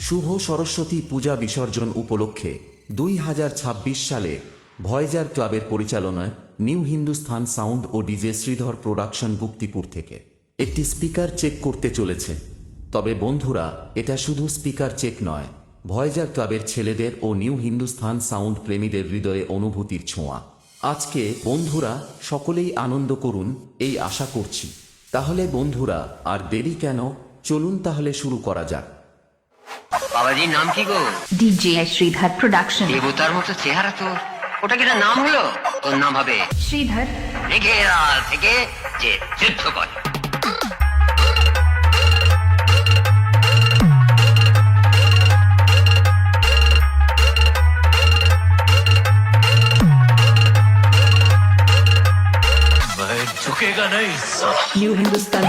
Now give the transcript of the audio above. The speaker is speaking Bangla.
শুভ সরস্বতী পূজা বিসর্জন উপলক্ষে 2026 সালে ভয়েজার ক্লাবের পরিচালনায় new Hindustan sound oh DJ Sridhar production গুপ্তিপুর থেকে একটি স্পিকার চেক করতে চলেছে। তবে বন্ধুরা, এটা শুধু স্পিকার চেক নয়, ভয়েজার ক্লাবের ছেলেদের ও নিউ হিন্দুস্থান সাউন্ড প্রেমীদের হৃদয়ে অনুভূতির ছোঁয়া। আজকে বন্ধুরা সকলেই আনন্দ করুন এই আশা করছি। তাহলে বন্ধুরা আর দেরি কেন, চলুন তাহলে শুরু করা যাক। বাবাজির নাম কি গো? DJ Sridhar production. দেবতার মতো চেহারা তোর, ওটা কি একটা নাম হলো? তোর নাম হবে শ্রীধর। রেখে থেকে যে যুদ্ধ করে। मैं झुकेगा नहीं। নিউ হিন্দুস্তান